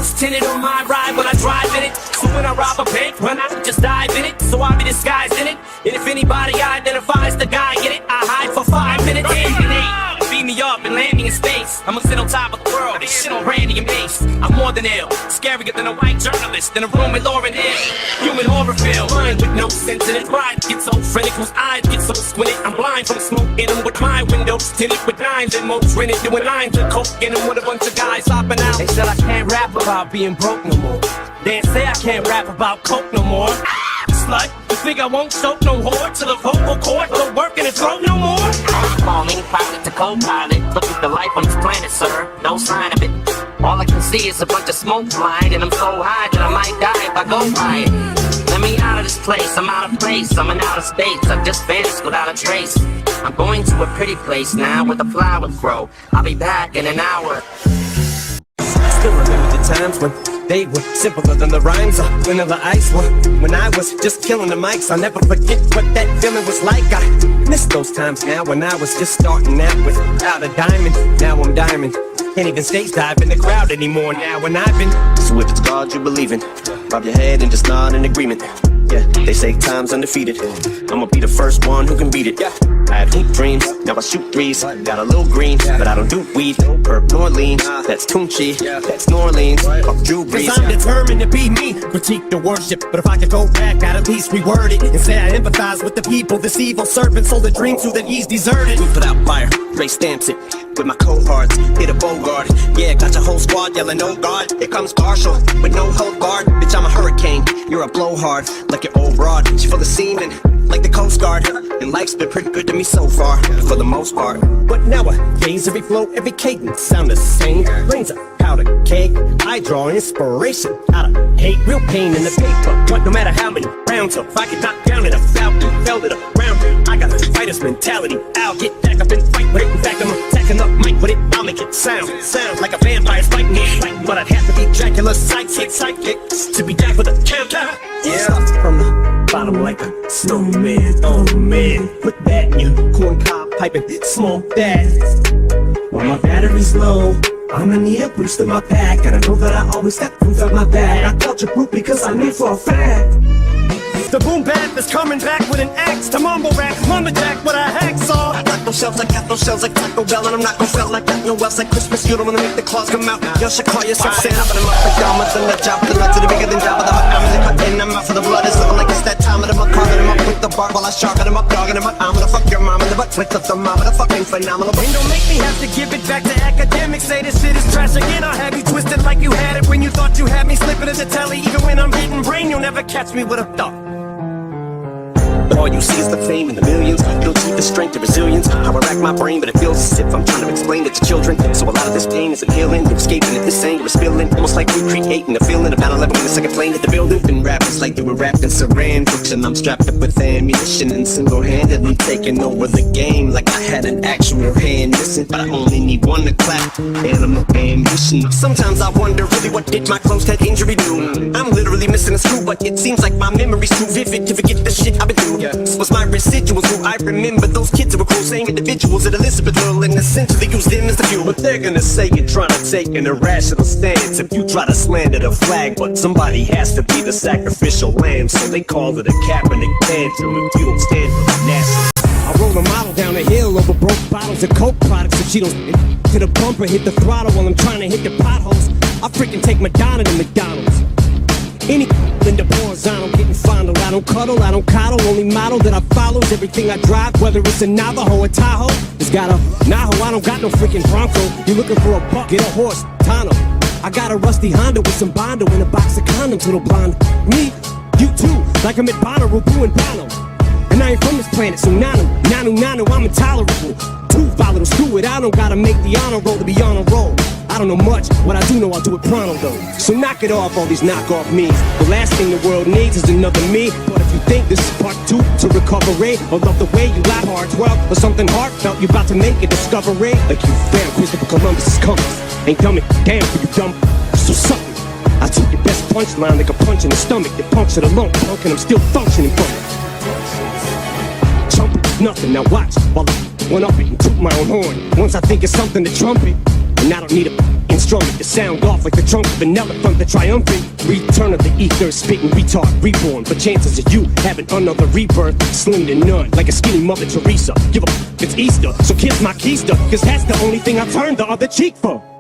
windows tinted on my ride when I drive in it. So when I rob a bank, run out, just dive in it. So I'll be disguised in it. And if anybody identifies the guy in it, I hide for 5 minutes. Beat me up and land me in space. I'ma sit on top of the world and shit on Randy and Mace. I'm more than ill, scarier than a white journalist in a room with Lauren Hill. Human horror film, mind with no sense in it. Ride get so frantic, whose eyes get so squinted. I'm blind from smoke in them with my windows tinted with dimes and most rented. Doing lines of coke in them with a bunch of guys hopping out. They said I can't rap about being broke no more. They say I can't rap about coke no more. Slut, you think I won't soak no whore till the vocal cord don't work in the throat no more? Falling pilot to co-pilot, look at the life on this planet, sir. No sign of it. All I can see is a bunch of smoke flying, and I'm so high that I might die if I go by it. Let me out of this place, I'm out of place, I'm in outer space. I've just vanished without a trace. I'm going to a pretty place now where the flowers grow. I'll be back in an hour. Still remember the times when they were simpler than the rhymes or vanilla ice. When I was just killing the mics, I'll never forget what that feeling was like. I miss those times now when I was just starting out without a diamond. Now I'm diamond. Can't even stage dive in the crowd anymore now when I've been. So if it's God you believe in, bob your head and just nod in agreement. Yeah, they say time's undefeated. I'ma be the first one who can beat it. Yeah, I had hoop dreams, now I shoot threes. Got a little green, but I don't do weed. Herb nor lean, that's Tunchi, that's New Orleans. Fuck Drew Brees. Cause I'm determined to be me, critique the worship. But if I could go back, I'd at least reword it and say I empathize with the people. This evil serpent sold the dreams to that he's deserted. We put out fire, Ray stamps it with my cohorts, hit a Bogart. Yeah, got your whole squad yelling, oh God. Here comes Marshall with no hold guard. Bitch, I'm a hurricane, you're a blowhard. Like your old broad, she full of semen, like the Coast Guard. And life's been pretty good to me so far, for the most part. But nowadays, every flow, every cadence sound the same. Brains a powder cake, I draw inspiration out of hate. Real pain in the paper, but no matter how many rounds up, I get knocked down in a falcon, fell it around. I got a fighter's mentality, I'll get back up and fight with it. In fact, I'm attacking up mic with it, I'll make it sound like a vampire's fighting me. But I'd have to be Dracula's sidekick, to be down for the counter. Yeah, from the bottom like a snowman. Oh man, put that in your corn cob pipe and smoke that. While my battery's low, I'ma need a boost in my pack. And I know that I always got proof at my back. I felt your proof because I knew for a fact. The boom bap is coming back with an axe to mumble rap, lumberjack with a hacksaw. I got no shells, I got no shells like Taco Bell. And I'm not gon' sell like got no else like Christmas. You don't wanna make the claws come out. Y'all should call yourself Santa. But I'm up like Dharma, then the job of the nuts to the bigger than Java. The I'm in the cut in, I'm out for the blood. It's looking like it's that time of them. I'm carving them up with the bar while I sharpen them up, dogging them up. I'm gonna fuck your mom in the butt with the thermometer. Fucking phenomenal. And don't make me have to give it back to academics. Say this shit is trash again. I'll have you twisted like you had it when you thought you had me slipping to the telly. Even when I'm hitting brain, you'll never catch me with a thought. All you see is the fame and the millions. You don't see the strength and resilience. How I rack my brain, but it feels as if I'm trying to explain it to children. So a lot of this pain isn't healing. You're escaping it, this anger is spilling. Almost like recreating the feeling. About 11 when the second plane hit the building. Been rappers like they were wrapped in saran wraps. And I'm strapped up with ammunition and single-handedly taking over the game. Like I had an actual hand missing, but I only need one to clap. Animal ambition. Sometimes I wonder really what did my closed head injury do. I'm literally missing a screw, but it seems like my memory's too vivid to forget the shit I've been through. This was my residuals, who I remember those kids who were cool, same individuals at Elizabeth Little, and essentially used them as the fuel. But they're gonna say you're trying to take an irrational stance if you try to slander the flag. But somebody has to be the sacrificial lamb, so they call it a Kaepernick tantrum if you don't stand for the national. I roll a model down the hill over broke bottles of Coke products and Cheetos to the bumper, hit the throttle while I'm trying to hit the potholes. I freaking take Madonna to McDonald's. Any in the horizontal getting fondled. I don't cuddle, I don't coddle. Only model that I follows everything I drive, whether it's a Navajo or Tahoe. It's got a Naho, I don't got no freaking Bronco. You looking for a buck, get a horse, Tano. I got a rusty Honda with some Bondo and a box of condoms, little blonde. Me, you too, like I'm at Bonnaroo, Boo and Bono. And I ain't from this planet, so nanu, I'm intolerable. Too volatile, screw it, I don't gotta make the honor roll to be on a roll. I don't know much, what I do know I'll do it pronto though. So knock it off, all these knockoff me's. The last thing the world needs is another me. But if you think this is part 2 to recovery, or love the way you laugh hard 12, or something heartfelt, you about to make a discovery. Like you found Christopher Columbus is coming. Ain't dumb it, damn for you dumb. So suck it. I took your best punchline like a punch in the stomach. You punctured a lump, punk, and I'm still functioning from it. Chump it, nothing, now watch while I one up it and toot my own horn. Once I think it's something to trumpet, and I don't need a instrument. drum it, the sound off like the trunk of an elephant, the triumphant return of the ether, spitting retard, reborn. But chances of you having another rebirth, slim to none, like a skinny Mother Teresa. Give a it's Easter, so kiss my keister, cause that's the only thing I turned the other cheek for.